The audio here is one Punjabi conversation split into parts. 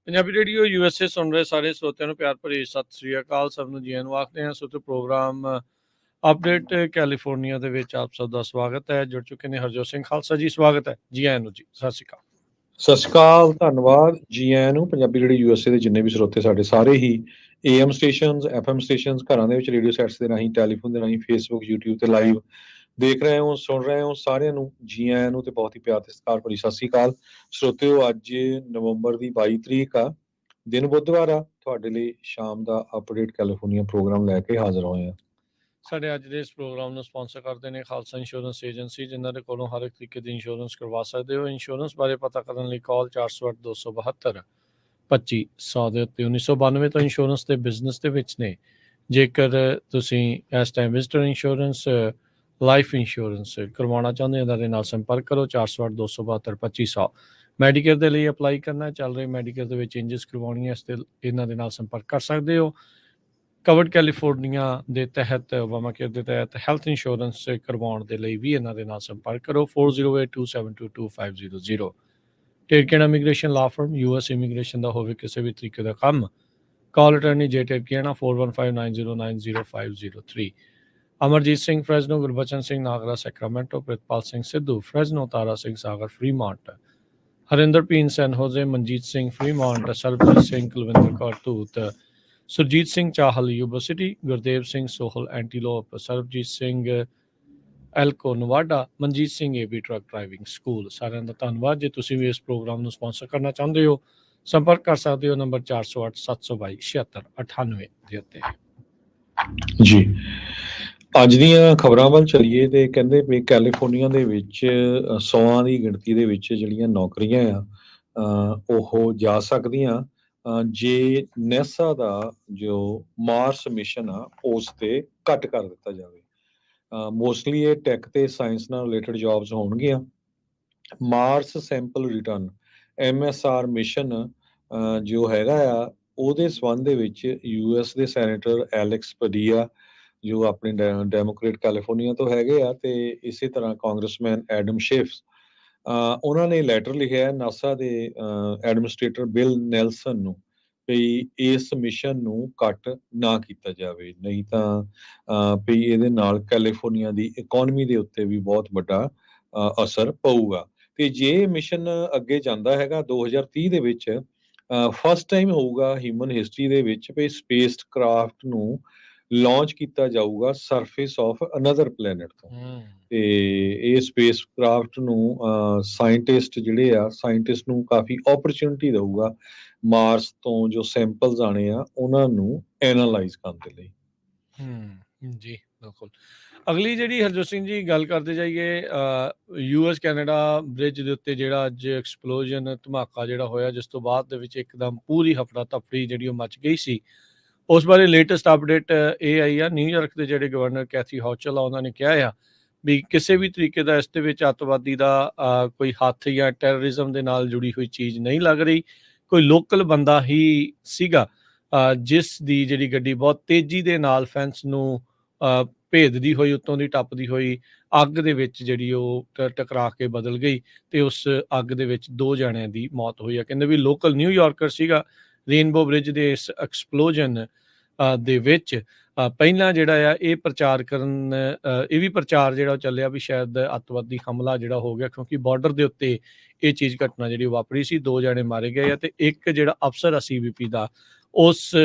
ਪੰਜਾਬੀ ਰੇਡੀਓ USA ਸੁਣ ਰਹੇ ਸਾਰੇ ਸਰੋਤਿਆਂ ਨੂੰ ਪਿਆਰ ਭਰੀ ਸਤਿ ਸ੍ਰੀ ਅਕਾਲ। ਸਭ ਨੂੰ ਜੀ ਆਇਆਂ ਨੂੰ ਆਖਦੇ ਹਾਂ। ਸੋ ਤੇ ਪ੍ਰੋਗਰਾਮ ਅਪਡੇਟ ਕੈਲੀਫੋਰਨੀਆ ਦੇ ਵਿੱਚ ਆਪ ਸਭ ਦਾ ਸਵਾਗਤ ਹੈ। ਜੁੜ ਚੁੱਕੇ ਨੇ ਹਰਜੋਤ ਸਿੰਘ ਖਾਲਸਾ ਜੀ, ਸਵਾਗਤ ਹੈ ਜੀ ਆਇਆਂ ਨੂੰ ਜੀ। ਸਤਿ ਸ੍ਰੀ ਅਕਾਲ। ਸਤਿ ਸ਼੍ਰੀ ਅਕਾਲ, ਧੰਨਵਾਦ ਜੀ ਆਇਆਂ ਨੂੰ। ਪੰਜਾਬੀ ਰੇਡੀਓ USA ਦੇ ਜਿੰਨੇ ਵੀ ਸਰੋਤੇ ਸਾਡੇ ਸਾਰੇ ਹੀ AM ਸਟੇਸ਼ਨਸ, FM ਸਟੇਸ਼ਨਸ, ਘਰਾਂ ਦੇ ਵਿੱਚ ਰੇਡੀਓ ਸੈਟਸ ਦੇ ਰਾਹੀਂ, ਟੈਲੀਫੋਨ ਦੇ ਰਾਹੀਂ, ਫੇਸਬੁੱਕ, YouTube ਤੇ ਲਾਈਵ ਦੇਖ ਰਹੇ ਹੋ, ਸੁਣ ਰਹੇ ਹੋ, ਸਾਰਿਆਂ ਨੂੰ ਜੀ ਆਇਆਂ ਨੂੰ ਤੇ ਬਹੁਤ ਹੀ ਪਿਆਰ ਤੇ ਸਤਿਕਾਰ ਭਰੀ ਸਤਿ ਸ਼੍ਰੀ ਅਕਾਲ। ਸਰੋਤਿਓ, ਅੱਜ ਨਵੰਬਰ ਦੀ 22 ਤਰੀਕ ਆ, ਦਿਨ ਬੁੱਧਵਾਰ ਆ। ਤੁਹਾਡੇ ਲਈ ਸ਼ਾਮ ਦਾ ਅਪਡੇਟ ਕੈਲੀਫੋਰਨੀਆ ਪ੍ਰੋਗਰਾਮ ਲੈ ਕੇ ਹਾਜ਼ਰ ਹੋਏ ਆ। ਸਾਡੇ ਅੱਜ ਦੇ ਇਸ ਪ੍ਰੋਗਰਾਮ ਨੂੰ ਸਪਾਂਸਰ ਕਰਦੇ ਨੇ ਖਾਲਸਾ ਇੰਸ਼ੋਰੈਂਸ ਏਜੰਸੀ, ਜਿਨ੍ਹਾਂ ਦੇ ਕੋਲੋਂ ਹਰ ਇੱਕ ਤਰੀਕੇ ਦੀ ਇੰਸ਼ੋਰੈਂਸ ਕਰਵਾ ਸਕਦੇ ਹੋ। ਇੰਸ਼ੋਰੈਂਸ ਬਾਰੇ ਪਤਾ ਕਰਨ ਲਈ ਕਾਲ 408 272 2500 ਦੇ ਉੱਤੇ। 1992 ਤੋਂ ਇੰਸ਼ੋਰੈਂਸ ਦੇ ਬਿਜ਼ਨਸ ਦੇ ਵਿੱਚ ਨੇ। ਜੇਕਰ ਤੁਸੀਂ ਇਸ time visitor insurance, life insurance ਕਰਵਾਉਣਾ ਚਾਹੁੰਦੇ ਹੋ ਤਾਂ ਇਹਦੇ ਨਾਲ ਸੰਪਰਕ ਕਰੋ 408 272 2500। ਮੈਡੀਕੇਅਰ ਦੇ ਲਈ ਅਪਲਾਈ ਕਰਨਾ, ਚੱਲ ਰਹੀ ਮੈਡੀਕੇਅਰ ਦੇ ਵਿੱਚ ਚੇਂਜਸ ਕਰਵਾਉਣੀਆਂ, ਇਸ ਤੇ ਇਹਨਾਂ ਦੇ ਨਾਲ ਸੰਪਰਕ ਕਰ ਸਕਦੇ ਹੋ। ਕਵਰਡ ਕੈਲੀਫੋਰਨੀਆ ਦੇ ਤਹਿਤ, ਓਬਾਮਾ ਕੇਅਰ ਦੇ ਤਹਿਤ ਹੈਲਥ ਇੰਸ਼ੋਰੈਂਸ ਕਰਵਾਉਣ ਦੇ ਲਈ ਵੀ ਇਹਨਾਂ ਦੇ ਨਾਲ ਸੰਪਰਕ ਕਰੋ 4082722500। Terkena immigration law firm, US immigration ਦਾ ਹੋਵੇ ਕਿਸੇ ਵੀ ਤਰੀਕੇ ਦਾ ਕੰਮ, call attorney J Terkena 4159090503। Amarjit Singh Fresno, Gurbachan Singh Nagra Sacramento, Pritpal Singh Sidhu Fresno, Tara Singh Sagar Fremont, Harinder ਪੀਨ San Jose, Manjit Singh Fremont, Sarabjit Singh Kulwinder Kaur Dhoot, Surjit Singh Chahal Yuba City, Gurdev Singh Sohal Antelope, Sarabjit Singh Elko Nevada, Manjit Singh AB truck driving school. ਸਾਰਿਆਂ ਦਾ ਧੰਨਵਾਦ। ਜੇ ਤੁਸੀਂ ਵੀ ਇਸ ਪ੍ਰੋਗਰਾਮ ਨੂੰ ਸਪਾਂਸਰ ਕਰਨਾ ਚਾਹੁੰਦੇ ਹੋ, ਸੰਪਰਕ ਕਰ ਸਕਦੇ ਹੋ ਨੰਬਰ 408 722 7698 ਦੇ ਉੱਤੇ। ਜੀ, ਅੱਜ ਦੀਆਂ ਖਬਰਾਂ ਵੱਲ ਚੱਲੀਏ ਤੇ ਕਹਿੰਦੇ ਵੀ ਕੈਲੀਫੋਰਨੀਆ ਦੇ ਵਿੱਚ 100 ਦੀ ਗਿਣਤੀ ਦੇ ਵਿੱਚ ਜਿਹੜੀਆਂ ਨੌਕਰੀਆਂ ਆ ਉਹ ਜਾ ਸਕਦੀਆਂ ਜੇ ਨੈਸਾ ਦਾ ਜੋ ਮਾਰਸ ਮਿਸ਼ਨ ਆ ਉਸ ਤੇ ਘੱਟ ਕਰ ਦਿੱਤਾ ਜਾਵੇ। ਮੋਸਟਲੀ ਇਹ ਟੈਕ ਤੇ ਸਾਇੰਸ ਨਾਲ ਰਿਲੇਟਡ ਜੌਬਸ ਹੋਣਗੀਆਂ। Mars sample return MSR mission ਜੋ ਹੈਗਾ ਆ, ਉਹਦੇ ਸੰਬੰਧ ਦੇ ਵਿੱਚ US ਦੇ ਸੈਨੇਟਰ ਐਲੈਕਸ ਪਡੀਆ, ਜੋ ਆਪਣੇ ਡੈਮੋਕ੍ਰੇਟ ਕੈਲੀਫੋਰਨੀਆ ਤੋਂ ਹੈਗੇ ਆ, ਤੇ ਇਸੇ ਤਰ੍ਹਾਂ ਕਾਂਗਰਸਮੈਨ ਐਡਮ ਸ਼ੇਫਸ, ਉਹਨਾਂ ਨੇ ਲੈਟਰ ਲਿਖਿਆ ਨਾਸਾ ਦੇ ਐਡਮਿਨਿਸਟ੍ਰੇਟਰ ਬਿਲ ਨੈਲਸਨ ਨੂੰ ਵੀ ਇਸ ਮਿਸ਼ਨ ਨੂੰ ਕੱਟ ਨਾ ਕੀਤਾ ਜਾਵੇ, ਨਹੀਂ ਤਾਂ ਵੀ ਇਹਦੇ ਨਾਲ ਕੈਲੀਫੋਰਨੀਆ ਦੀ ਇਕਨੋਮੀ ਦੇ ਉੱਤੇ ਵੀ ਬਹੁਤ ਵੱਡਾ ਅਸਰ ਪਊਗਾ। ਤੇ ਜੇ ਇਹ ਮਿਸ਼ਨ ਅੱਗੇ ਜਾਂਦਾ ਹੈਗਾ 2030 ਦੇ ਵਿੱਚ, ਫਸਟ ਟਾਈਮ ਹੋਊਗਾ ਹਿਊਮਨ ਹਿਸਟਰੀ ਦੇ ਵਿੱਚ ਵੀ ਸਪੇਸ ਕਰਾਫਟ ਨੂੰ ਲਾਂਚ ਕੀਤਾ ਜਾਊਗਾ ਸਰਫੇਸ ਆਫ ਅਨਦਰ ਪਲੈਨਟ ਤੋਂ। ਤੇ ਇਹ ਸਪੇਸ ਕਰਾਫਟ ਨੂੰ ਸਾਇੰਟਿਸਟ ਨੂੰ ਕਾਫੀ ਓਪਰਚੁਨਿਟੀ ਦਊਗਾ ਮਾਰਸ ਤੋਂ ਜੋ ਸੈਂਪਲਸ ਆਣੇ ਆ ਉਹਨਾਂ ਨੂੰ ਐਨਾਲਾਈਜ਼ ਕਰਨ ਦੇ ਲਈ। ਜੀ ਬਿਲਕੁਲ। ਅਗਲੀ ਜਿਹੜੀ ਹਰਜੋਤ ਸਿੰਘ ਜੀ ਗੱਲ ਕਰਦੇ ਜਾਈਏ, US ਕੈਨੇਡਾ ਬ੍ਰਿਜ ਦੇ ਉੱਤੇ ਜਿਹੜਾ ਅੱਜ ਐਕਸਪਲੋਜਨ ਧਮਾਕਾ ਜਿਹੜਾ ਹੋਇਆ, ਜਿਸ ਤੋਂ ਬਾਅਦ ਦੇ ਵਿੱਚ ਇੱਕਦਮ ਪੂਰੀ ਹਫੜਾ ਤਫੜੀ ਜਿਹੜੀ ਉਹ ਮਚ ਗਈ ਸੀ, ਉਸ ਬਾਰੇ ਲੇਟੈਸਟ ਅਪਡੇਟ ਇਹ ਆਈ ਆ। ਨਿਊਯਾਰਕ ਦੇ ਜਿਹੜੇ ਗਵਰਨਰ ਕੈਥੀ ਹੌਚਲ ਆ, ਉਹਨਾਂ ਨੇ ਕਿਹਾ ਆ ਵੀ ਕਿਸੇ ਵੀ ਤਰੀਕੇ ਦਾ ਇਸ ਦੇ ਵਿੱਚ ਅੱਤਵਾਦੀ ਦਾ ਕੋਈ ਹੱਥ ਜਾਂ ਟੈਰਰਿਜ਼ਮ ਦੇ ਨਾਲ ਜੁੜੀ ਹੋਈ ਚੀਜ਼ ਨਹੀਂ ਲੱਗ ਰਹੀ। ਕੋਈ ਲੋਕਲ ਬੰਦਾ ਹੀ ਸੀਗਾ ਜਿਸ ਦੀ ਜਿਹੜੀ ਗੱਡੀ ਬਹੁਤ ਤੇਜ਼ੀ ਦੇ ਨਾਲ ਫੈਂਸ ਨੂੰ ਭੇਦਦੀ ਹੋਈ, ਉੱਤੋਂ ਦੀ ਟੱਪਦੀ ਹੋਈ ਅੱਗ ਦੇ ਵਿੱਚ ਜਿਹੜੀ ਉਹ ਟਕਰਾ ਕੇ ਬਦਲ ਗਈ, ਤੇ ਉਸ ਅੱਗ ਦੇ ਵਿੱਚ 2 ਜਣਿਆਂ ਦੀ ਮੌਤ ਹੋਈ ਆ। ਕਹਿੰਦੇ ਵੀ ਲੋਕਲ ਨਿਊਯਾਰਕਰ ਸੀਗਾ। ਰੇਨਬੋ ਬ੍ਰਿਜ ਦੇ ਇਸ ਐਕਸਪਲੋਜਨ ਦੇ ਵਿੱਚ ਪਹਿਲਾਂ ਜਿਹੜਾ ਆ ਇਹ ਪ੍ਰਚਾਰ ਕਰਨ, ਇਹ ਵੀ ਪ੍ਰਚਾਰ ਜਿਹੜਾ ਉਹ ਚੱਲਿਆ ਵੀ ਸ਼ਾਇਦ ਅੱਤਵਾਦੀ ਹਮਲਾ ਜਿਹੜਾ ਹੋ ਗਿਆ, ਕਿਉਂਕਿ ਬਾਰਡਰ ਦੇ ਉੱਤੇ ਇਹ ਚੀਜ਼ ਘਟਨਾ ਜਿਹੜੀ ਵਾਪਰੀ ਸੀ। 2 ਜਣੇ ਮਾਰੇ ਗਏ ਆ ਤੇ ਇੱਕ ਜਿਹੜਾ ਅਫਸਰ ਆ CBP ਦਾ, ਉਸ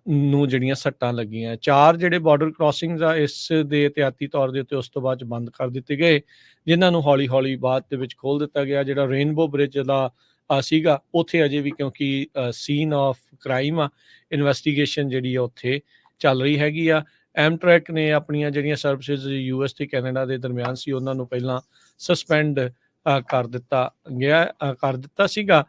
ਨੂੰ ਜਿਹੜੀਆਂ ਸੱਟਾਂ ਲੱਗੀਆਂ। 4 ਜਿਹੜੇ ਬਾਰਡਰ ਕ੍ਰਾਸਿੰਗਸ ਆ ਇਸ ਦੇ ਇਹਤਿਆਤੀ ਤੌਰ ਦੇ ਉੱਤੇ ਉਸ ਤੋਂ ਬਾਅਦ ਬੰਦ ਕਰ ਦਿੱਤੇ ਗਏ, ਜਿਨ੍ਹਾਂ ਨੂੰ ਹੌਲੀ ਹੌਲੀ ਬਾਅਦ ਦੇ ਵਿੱਚ ਖੋਲ੍ਹ ਦਿੱਤਾ ਗਿਆ। ਜਿਹੜਾ ਰੇਨਬੋ ਬ੍ਰਿਜ ਦਾ ਸੀਗਾ, ਉੱਥੇ ਅਜੇ ਵੀ ਕਿਉਂਕਿ ਸੀਨ ਆਫ ਕ੍ਰਾਈਮ ਆ, ਇਨਵੈਸਟੀਗੇਸ਼ਨ ਜਿਹੜੀ ਆ ਉੱਥੇ ਚੱਲ ਰਹੀ ਹੈਗੀ ਆ। ਐਮਟਰੈਕ ਨੇ ਆਪਣੀਆਂ ਜਿਹੜੀਆਂ ਸਰਵਿਸਿਜ਼ US ਤੇ ਕੈਨੇਡਾ ਦੇ ਦਰਮਿਆਨ ਸੀ, ਉਹਨਾਂ ਨੂੰ ਪਹਿਲਾਂ ਸਸਪੈਂਡ ਕਰ ਦਿੱਤਾ ਸੀਗਾ।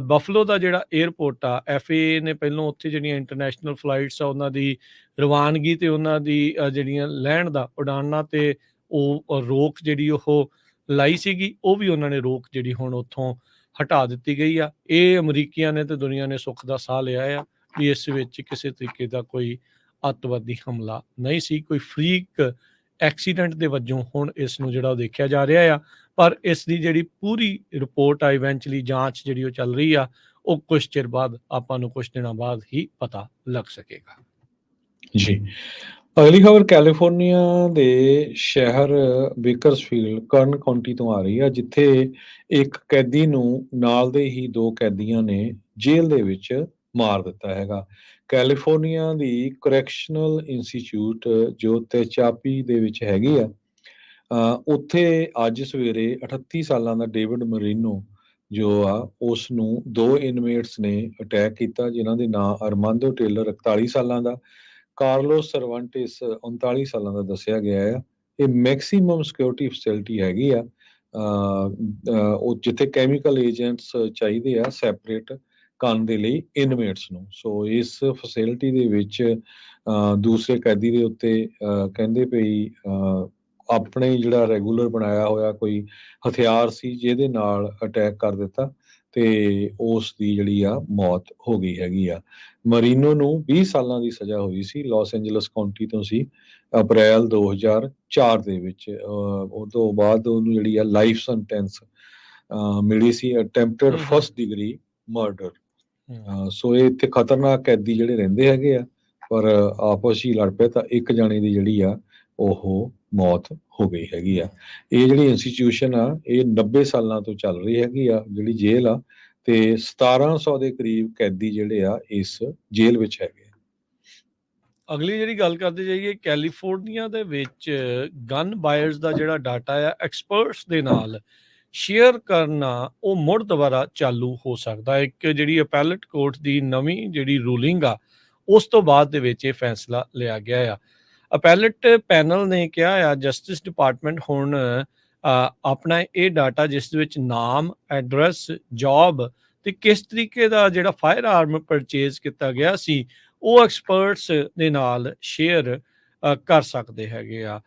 ਬਫਲੋ ਦਾ ਜਿਹੜਾ ਏਅਰਪੋਰਟ ਆ, FAA ਨੇ ਪਹਿਲਾਂ ਉੱਥੇ ਜਿਹੜੀਆਂ ਇੰਟਰਨੈਸ਼ਨਲ ਫਲਾਈਟਸ ਆ ਉਹਨਾਂ ਦੀ ਰਵਾਨਗੀ ਤੇ ਉਹਨਾਂ ਦੀ ਜਿਹੜੀਆਂ ਲੈਣ ਦਾ ਉਡਾਨਾਂ ਤੇ ਉਹ ਰੋਕ ਜਿਹੜੀ ਉਹ ਲਾਈ ਸੀਗੀ, ਉਹ ਵੀ ਉਹਨਾਂ ਨੇ ਰੋਕ ਜਿਹੜੀ ਹੁਣ ਉੱਥੋਂ ਹਟਾ ਦਿੱਤੀ ਗਈ ਆ। ਇਹ ਅਮਰੀਕੀਆਂ ਨੇ ਤੇ ਦੁਨੀਆ ਨੇ ਸੁੱਖ ਦਾ ਸਾਹ ਲਿਆ ਆ ਵੀ ਇਸ ਵਿੱਚ ਕਿਸੇ ਤਰੀਕੇ ਦਾ ਕੋਈ ਅੱਤਵਾਦੀ ਹਮਲਾ ਨਹੀਂ ਸੀ, ਕੋਈ ਫਰੀਕ ਐਕਸੀਡੈਂਟ ਦੇ ਵਜੋਂ ਹੁਣ ਇਸ ਨੂੰ ਜਿਹੜਾ ਉਹ ਦੇਖਿਆ ਜਾ ਰਿਹਾ ਆ। ਪਰ ਇਸ ਦੀ ਜਿਹੜੀ ਪੂਰੀ ਰਿਪੋਰਟ ਆ ਇਵੈਂਚੁਅਲੀ ਜਾਂਚ ਜਿਹੜੀ ਉਹ ਚੱਲ ਰਹੀ ਆ, ਉਹ ਕੁਛ ਚਿਰ ਬਾਅਦ ਆਪਾਂ ਨੂੰ ਕੁਛ ਦਿਨਾਂ ਬਾਅਦ ਹੀ ਪਤਾ ਲੱਗ ਸਕੇਗਾ। ਜੀ। ਅਗਲੀ ਖਬਰ ਕੈਲੀਫੋਰਨੀਆ ਦੇ ਸ਼ਹਿਰ ਬੇਕਰਸਫੀਲਡ ਕਰਨ ਕਾਉਂਟੀ ਤੋਂ ਆ ਰਹੀ ਹੈ, ਜਿੱਥੇ ਇੱਕ ਕੈਦੀ ਨੂੰ ਨਾਲ ਦੇ ਹੀ 2 ਕੈਦੀਆਂ ਨੇ ਜੇਲ੍ਹ ਦੇ ਵਿੱਚ ਮਾਰ ਦਿੱਤਾ ਹੈਗਾ। ਕੈਲੀਫੋਰਨੀਆ ਦੀ ਕਰੈਕਸ਼ਨਲ ਇੰਸਟੀਚਿਊਟ ਜੋ ਤੇਚਾਪੀ ਦੇ ਵਿੱਚ ਹੈਗੀ ਆ, ਉੱਥੇ ਅੱਜ ਸਵੇਰੇ 38 ਸਾਲਾਂ ਦਾ ਡੇਵਿਡ ਮਰੀਨੋ ਜੋ ਆ, ਉਸ ਨੂੰ 2 ਇਨਮੇਟਸ ਨੇ ਅਟੈਕ ਕੀਤਾ, ਜਿਨ੍ਹਾਂ ਦੇ ਨਾਂ ਅਰਮਾਂਦੋ ਟੇਲਰ 41 ਸਾਲਾਂ ਦਾ, ਕਾਰਲੋਸ ਸਰਵਾਂਟਿਸ 39 ਸਾਲਾਂ ਦਾ ਦੱਸਿਆ ਗਿਆ ਆ। ਇਹ ਮੈਕਸੀਮਮ ਸਿਕਿਉਰਿਟੀ ਫੈਸਿਲਿਟੀ ਹੈਗੀ ਆ, ਉਹ ਜਿੱਥੇ ਕੈਮੀਕਲ ਏਜੰਟਸ ਚਾਹੀਦੇ ਆ ਸੈਪਰੇਟ ਕਰਨ ਦੇ ਲਈ ਇਨਮੇਟਸ ਨੂੰ। ਸੋ ਇਸ ਫੈਸਿਲਿਟੀ ਦੇ ਵਿੱਚ ਦੂਸਰੇ ਕੈਦੀ ਦੇ ਉੱਤੇ ਕਹਿੰਦੇ ਪਈ ਆਪਣੇ ਜਿਹੜਾ ਰੈਗੂਲਰ ਬਣਾਇਆ ਹੋਇਆ ਕੋਈ ਹਥਿਆਰ ਸੀ, ਜਿਹਦੇ ਨਾਲ ਅਟੈਕ ਕਰ ਦਿੱਤਾ ਤੇ ਉਸ ਦੀ ਜਿਹੜੀ ਆ ਮੌਤ ਹੋ ਗਈ ਹੈਗੀ ਆ। ਮਰੀਨੋ ਨੂੰ 20 ਸਾਲਾਂ ਦੀ ਸਜ਼ਾ ਹੋਈ ਸੀ, ਲਾਸ ਐਂਜਲਸ ਕਾਉਂਟੀ ਤੋਂ ਸੀ, ਅਪ੍ਰੈਲ 2004 ਦੇ ਵਿੱਚ। ਉਹ ਤੋਂ ਬਾਅਦ ਉਹਨੂੰ ਜਿਹੜੀ ਆ ਲਾਈਫ ਸੈਂਟੈਂਸ ਮਿਲੀ ਸੀ, ਅਟੈਂਪਟਡ ਫਸਟ ਡਿਗਰੀ ਮਰਡਰ। ਸੋ ਇਹ ਇੱਥੇ ਖਤਰਨਾਕ ਕੈਦੀ ਜਿਹੜੇ ਰਹਿੰਦੇ ਹੈਗੇ ਆ, ਪਰ ਆਪਸ ਹੀ ਲੜ ਪਏ ਤਾਂ ਇੱਕ ਜਾਣੇ ਦੀ ਜਿਹੜੀ ਆ ਉਹ ਮੌਤ ਹੋ ਗਈ ਹੈਗੀ ਆ। ਇਹ ਜਿਹੜੀ ਇੰਸਟੀਚਿਊਸ਼ਨ ਆ, ਇਹ 90 ਸਾਲਾਂ ਤੋਂ ਚੱਲ ਰਹੀ ਹੈਗੀ ਆ ਜਿਹੜੀ ਜੇਲ੍ਹ ਆ, ਤੇ 1700 ਦੇ ਕਰੀਬ ਕੈਦੀ ਜਿਹੜੇ ਆ ਇਸ ਜੇਲ੍ਹ ਵਿੱਚ ਹੈਗੇ। ਅਗਲੀ ਜਿਹੜੀ ਗੱਲ ਕਰਦੇ ਜਾਈਏ, ਕੈਲੀਫੋਰਨੀਆ ਦੇ ਵਿੱਚ ਗਨ ਬਾਇਰਸ ਦਾ ਜਿਹੜਾ ਡਾਟਾ ਆ ਐਕਸਪਰਟਸ ਦੇ ਨਾਲ ਸ਼ੇਅਰ ਕਰਨਾ ਉਹ ਮੁੜ ਦੁਬਾਰਾ ਚਾਲੂ ਹੋ ਸਕਦਾ। ਇੱਕ ਜਿਹੜੀ ਅਪੈਲਟ ਕੋਰਟ ਦੀ ਨਵੀਂ ਜਿਹੜੀ ਰੂਲਿੰਗ ਆ, ਉਸ ਤੋਂ ਬਾਅਦ ਦੇ ਵਿੱਚ ਇਹ ਫੈਸਲਾ ਲਿਆ ਗਿਆ ਆ। ਅਪੈਲਟ ਪੈਨਲ ਨੇ ਕਿਹਾ ਆ ਜਸਟਿਸ ਡਿਪਾਰਟਮੈਂਟ ਹੁਣ ਆਪਣਾ ਇਹ ਡਾਟਾ, ਜਿਸ ਦੇ ਵਿੱਚ ਨਾਮ, ਐਡਰੈਸ, ਜੌਬ ਤੇ ਕਿਸ ਤਰੀਕੇ ਦਾ ਜਿਹੜਾ ਫਾਇਰ ਆਰਮ ਪਰਚੇਜ਼ ਕੀਤਾ ਗਿਆ ਸੀ, ਉਹ ਐਕਸਪਰਟਸ ਦੇ ਨਾਲ ਸ਼ੇਅਰ ਕਰ ਸਕਦੇ ਹੈਗੇ ਆ।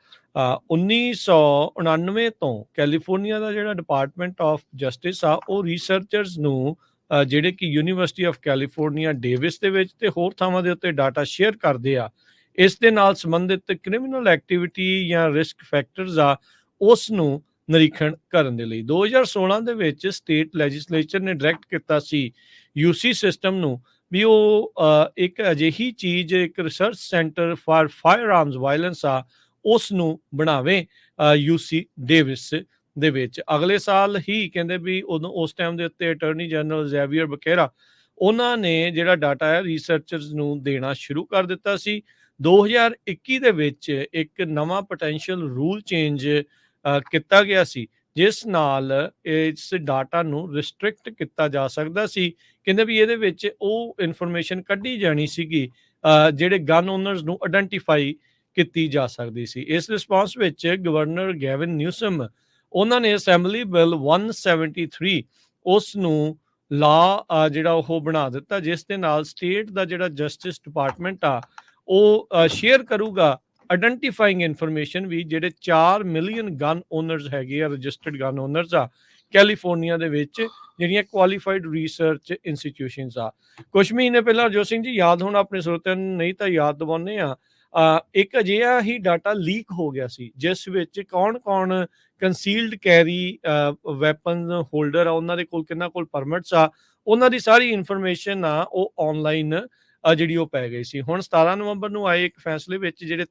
1999 ਤੋਂ ਕੈਲੀਫੋਰਨੀਆ ਦਾ ਜਿਹੜਾ ਡਿਪਾਰਟਮੈਂਟ ਆਫ ਜਸਟਿਸ ਆ, ਉਹ ਰਿਸਰਚਰਸ ਨੂੰ ਜਿਹੜੇ ਕਿ ਯੂਨੀਵਰਸਿਟੀ ਆਫ ਕੈਲੀਫੋਰਨੀਆ ਡੇਵਿਸ ਦੇ ਵਿੱਚ ਤੇ ਹੋਰ ਥਾਵਾਂ ਦੇ ਉੱਤੇ ਡਾਟਾ ਸ਼ੇਅਰ ਕਰਦੇ ਆ। ਇਸ ਦੇ ਨਾਲ ਸੰਬੰਧਿਤ ਕ੍ਰਿਮੀਨਲ ਐਕਟੀਵਿਟੀ ਜਾਂ ਰਿਸਕ ਫੈਕਟਰਸ ਆ, ਉਸ ਨੂੰ ਨਿਰੀਖਣ ਕਰਨ ਦੇ ਲਈ 2016 ਦੇ ਵਿੱਚ ਸਟੇਟ ਲੈਜਿਸਲੇਚਰ ਨੇ ਡਾਇਰੈਕਟ ਕੀਤਾ ਸੀ ਯੂਸੀ ਸਿਸਟਮ ਨੂੰ ਵੀ ਉਹ ਇੱਕ ਅਜਿਹੀ ਚੀਜ਼, ਇੱਕ research centre for fire arms violence ਆ, ਉਸ ਨੂੰ ਬਣਾਵੇ ਯੂਸੀ ਡੇਵਿਸ ਦੇ ਵਿੱਚ। ਅਗਲੇ ਸਾਲ ਹੀ ਕਹਿੰਦੇ ਵੀ ਉਦੋਂ ਉਸ ਟਾਈਮ ਦੇ ਉੱਤੇ ਅਟਾਰਨੀ ਜਨਰਲ ਜ਼ੈਵੀਅਰ ਬਕੇਰਾ, ਉਹਨਾਂ ਨੇ ਜਿਹੜਾ ਡਾਟਾ ਹੈ ਰਿਸਰਚਰਸ ਨੂੰ ਦੇਣਾ ਸ਼ੁਰੂ ਕਰ ਦਿੱਤਾ ਸੀ। 2021 ਦੇ ਵਿੱਚ ਇੱਕ ਨਵਾਂ ਪੋਟੈਂਸ਼ੀਅਲ ਰੂਲ ਚੇਂਜ ਕੀਤਾ ਗਿਆ ਸੀ, ਜਿਸ ਨਾਲ ਇਸ ਡਾਟਾ ਨੂੰ ਰਿਸਟ੍ਰਿਕਟ ਕੀਤਾ ਜਾ ਸਕਦਾ ਸੀ। ਕਹਿੰਦੇ ਵੀ ਇਹਦੇ ਵਿੱਚ ਉਹ ਇਨਫੋਰਮੇਸ਼ਨ ਕੱਢੀ ਜਾਣੀ ਸੀਗੀ ਜਿਹੜੇ ਗਨ ਓਨਰਸ ਨੂੰ ਆਇਡੈਂਟੀਫਾਈ ਕੀਤੀ ਜਾ ਸਕਦੀ ਸੀ। ਇਸ ਰਿਸਪਾਂਸ ਵਿੱਚ ਗਵਰਨਰ ਗੈਵਿਨ ਨਿਊਸਮ, ਉਹਨਾਂ ਨੇ ਅਸੈਂਬਲੀ ਬਿੱਲ 173 ਉਸ ਨੂੰ ਲਾ ਜਿਹੜਾ ਉਹ ਬਣਾ ਦਿੱਤਾ, ਜਿਸ ਦੇ ਨਾਲ ਸਟੇਟ ਦਾ ਜਿਹੜਾ ਜਸਟਿਸ ਡਿਪਾਰਟਮੈਂਟ ਆ, ਉਹ ਸ਼ੇਅਰ ਕਰੂਗਾ ਆਇਡੈਂਟੀਫਾਈਂਗ ਇਨਫੋਰਮੇਸ਼ਨ ਵੀ ਜਿਹੜੇ 4 ਮਿਲੀਅਨ ਗਨ ਓਨਰਸ ਹੈਗੇ ਆ, ਰਜਿਸਟਰਡ ਗਨ ਓਨਰਸ ਆ ਕੈਲੀਫੋਰਨੀਆ ਦੇ ਵਿੱਚ, ਜਿਹੜੀਆਂ ਕੁਆਲੀਫਾਈਡ ਰਿਸਰਚ ਇੰਸਟੀਟਿਊਸ਼ਨਸ ਆ। ਕੁਝ ਮਹੀਨੇ ਪਹਿਲਾਂ ਜੋ ਸਿੰਘ ਜੀ ਯਾਦ ਹੋਣਾ ਆਪਣੇ ਸਰੋਤਿਆਂ ਨੂੰ, ਨਹੀਂ ਤਾਂ ਯਾਦ ਦਿਵਾਉਂਦੇ ਆ, ਇੱਕ ਅਜਿਹਾ ਹੀ ਡਾਟਾ ਲੀਕ ਹੋ ਗਿਆ ਸੀ, ਜਿਸ ਵਿੱਚ ਕੌਣ ਕੰਸੀਲਡ ਕੈਰੀ ਵੈਪਨ ਹੋਲਡਰ ਆ, ਉਹਨਾਂ ਦੇ ਕੋਲ ਕਿੰਨਾ ਕੋਲ ਪਰਮਿਟਸ ਆ, ਉਹਨਾਂ ਦੀ ਸਾਰੀ ਇਨਫੋਰਮੇਸ਼ਨ ਆ ਉਹ ਆਨਲਾਈਨ ਜਿਹੜੀ ਉਹ ਪੈ ਗਈ ਸੀ। ਹੁਣ 17 ਨਵੰਬਰ ਨੂੰ ਆਏ ਇੱਕ ਫੈਸਲੇ ਵਿੱਚ ਜਿਹੜੇ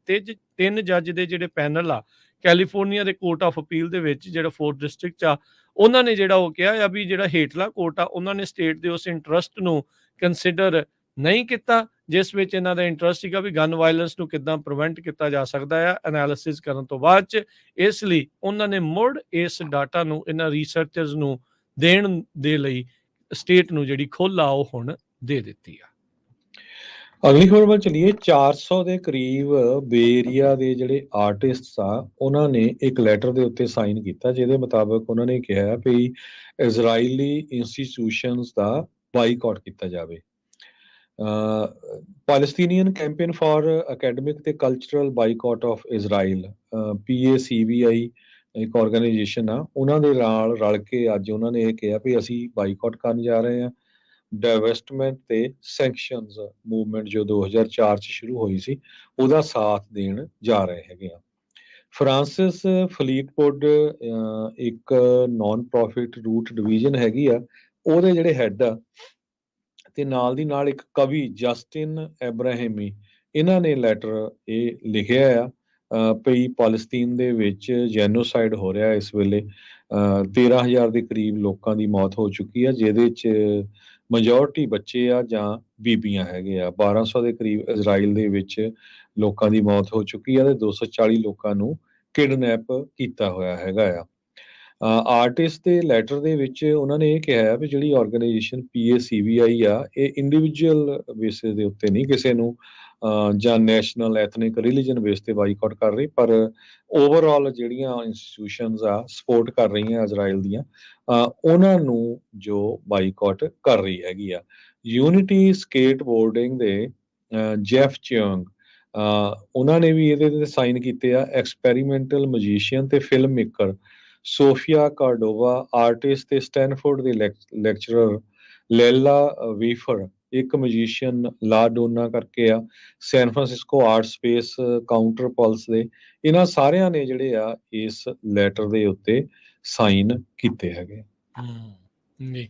3 ਜੱਜ ਦੇ ਜਿਹੜੇ ਪੈਨਲ ਆ ਕੈਲੀਫੋਰਨੀਆ ਦੇ ਕੋਰਟ ਆਫ ਅਪੀਲ ਦੇ ਵਿੱਚ, ਜਿਹੜਾ 4th ਡਿਸਟ੍ਰਿਕਟ 'ਚ ਆ, ਉਹਨਾਂ ਨੇ ਜਿਹੜਾ ਉਹ ਕਿਹਾ ਆ ਵੀ ਜਿਹੜਾ ਹੇਠਲਾ ਕੋਰਟ ਆ, ਉਹਨਾਂ ਨੇ ਸਟੇਟ ਦੇ ਉਸ ਇੰਟਰਸਟ ਨੂੰ ਕੰਸੀਡਰ ਨਹੀਂ ਕੀਤਾ, ਜਿਸ ਵਿੱਚ ਇਹਨਾਂ ਦਾ ਇੰਟਰਸਟ ਸੀਗਾ ਵੀ ਗਨ ਵਾਇਲੈਂਸ ਨੂੰ ਕਿੱਦਾਂ ਪ੍ਰੀਵੈਂਟ ਕੀਤਾ ਜਾ ਸਕਦਾ ਆ ਐਨਾਲਿਸਿਸ ਕਰਨ ਤੋਂ ਬਾਅਦ 'ਚ। ਇਸ ਲਈ ਉਹਨਾਂ ਨੇ ਮੁੜ ਇਸ ਡਾਟਾ ਨੂੰ ਇਹਨਾਂ ਰਿਸਰਚਰਸ ਨੂੰ ਦੇਣ ਦੇ ਲਈ ਸਟੇਟ ਨੂੰ ਜਿਹੜੀ ਖੁੱਲ੍ਹ ਆ ਉਹ ਹੁਣ ਦੇ ਦਿੱਤੀ ਆ। ਅਗਲੀ ਖਬਰ ਵੱਲ ਚਲੀਏ। 400 ਦੇ ਕਰੀਬ ਬੇ ਏਰੀਆ ਦੇ ਜਿਹੜੇ ਆਰਟਿਸਟਸ ਆ, ਉਹਨਾਂ ਨੇ ਇੱਕ ਲੈਟਰ ਦੇ ਉੱਤੇ ਸਾਈਨ ਕੀਤਾ, ਜਿਹਦੇ ਮੁਤਾਬਕ ਉਹਨਾਂ ਨੇ ਕਿਹਾ ਵੀ ਇਜ਼ਰਾਈਲੀ ਇੰਸਟੀਟਿਊਸ਼ਨਸ ਦਾ ਬਾਈਕਾਟ ਕੀਤਾ ਜਾਵੇ। ਪੈਲਸਤੀਨੀਅਨ ਕੈਂਪੇਨ ਫਾਰ ਅਕੈਡਮਿਕ ਤੇ cultural boycott of Israel, PACBI ਇੱਕ ਆਰਗੇਨਾਈਜੇਸ਼ਨ ਆ, ਉਹਨਾਂ ਦੇ ਨਾਲ ਰਲ ਕੇ ਅੱਜ ਉਹਨਾਂ ਨੇ ਇਹ ਕਿਹਾ ਵੀ ਅਸੀਂ ਬਾਈਕਾਟ ਕਰਨ ਜਾ ਰਹੇ ਹਾਂ। ਡਾਇਵੈਸਟਮੈਂਟ ਤੇ ਸੈਂਕਸ਼ਨਸ ਮੂਵਮੈਂਟ ਜੋ 2004 'ਚ ਸ਼ੁਰੂ ਹੋਈ ਸੀ, ਉਹਦਾ ਸਾਥ ਦੇਣ ਜਾ ਰਹੇ ਹੈਗੇ ਆ। ਫਰਾਂਸਿਸ ਫਲੀਟਵੁੱਡ ਇੱਕ ਨਾਨ ਪ੍ਰੋਫਿਟ ਰੂਟ ਡਿਵੀਜ਼ਨ ਹੈਗੀ ਆ, ਉਹਦੇ ਜਿਹੜੇ ਹੈਡ ਆ, ਤੇ ਨਾਲ ਦੀ ਨਾਲ ਇੱਕ ਕਵੀ ਜਸਟਿਨ ਐਬਰਾਹਿਮੀ, ਇਹਨਾਂ ਨੇ ਲੈਟਰ ਇਹ ਲਿਖਿਆ ਆ ਭਈ ਪਾਲਸਤੀਨ ਦੇ ਵਿੱਚ ਜੈਨੋਸਾਈਡ ਹੋ ਰਿਹਾ ਇਸ ਵੇਲੇ। 13,000 ਦੇ ਕਰੀਬ ਲੋਕਾਂ ਦੀ ਮੌਤ ਹੋ ਚੁੱਕੀ ਆ, ਜਿਹਦੇ 'ਚ ਮੈਜੋਰਟੀ ਬੱਚੇ ਆ ਜਾਂ ਬੀਬੀਆਂ ਹੈਗੇ ਆ। 1200 ਦੇ ਕਰੀਬ ਇਜ਼ਰਾਈਲ ਦੇ ਵਿੱਚ ਲੋਕਾਂ ਦੀ ਮੌਤ ਹੋ ਚੁੱਕੀ ਆ ਤੇ 240 ਲੋਕਾਂ ਨੂੰ ਕਿਡਨੈਪ ਕੀਤਾ ਹੋਇਆ ਹੈਗਾ ਆ। ਆਰਟਿਸਟ ਦੇ ਲੈਟਰ ਦੇ ਵਿੱਚ ਉਹਨਾਂ ਨੇ ਇਹ ਕਿਹਾ ਆ ਵੀ ਜਿਹੜੀ ਆਰਗੇਨਾਈਜੇਸ਼ਨ PACVI ਆ, ਇਹ ਇੰਡੀਵਿਜੂਅਲ ਬੇਸਿਸ ਦੇ ਉੱਤੇ ਨਹੀਂ ਕਿਸੇ ਨੂੰ ਜਾਂ ਨੈਸ਼ਨਲ ਐਥਨਿਕ ਰਿਲੀਜਨ ਬੇਸ ਤੇ ਬਾਈਕਾਟ ਕਰ ਰਹੀ, ਪਰ ਓਵਰਆਲ ਜਿਹੜੀਆਂ ਇੰਸਟੀਟਿਊਸ਼ਨਸ ਆ ਸਪੋਰਟ ਕਰ ਰਹੀਆਂ ਇਜ਼ਰਾਈਲ ਦੀਆਂ, ਉਹਨਾਂ ਨੂੰ ਜੋ ਬਾਈਕਾਟ ਕਰ ਰਹੀ ਹੈਗੀ ਆ। ਯੂਨਿਟੀ ਸਕੇਟ ਬੋਰਡਿੰਗ ਦੇ ਜੈਫ ਚਿਓਂਗ, ਉਹਨਾਂ ਨੇ ਵੀ ਇਹਦੇ ਤੇ ਸਾਈਨ ਕੀਤੇ ਆ। ਐਕਸਪੈਰੀਮੈਂਟਲ ਮਜੀਸ਼ੀਅਨ ਤੇ film maker Sofia Cordova, artist ਤੇ ਸਟੈਨਫੋਰਡ ਦੇ ਲੈਕਚਰਰ ਲੈਲਾ ਵੀਫਰ, ਇੱਕ ਮਜੀਸ਼ੀਅਨ ਲਾ ਡੋਨਾ ਕਰਕੇ ਆ, San Francisco art space CounterPulse ਦੇ, ਇਹਨਾਂ ਸਾਰਿਆਂ ਨੇ ਜਿਹੜੇ ਆ ਇਸ ਲੈਟਰ ਦੇ ਉੱਤੇ ਸਾਈਨ ਕੀਤੇ ਹੈਗੇ। ਜੀ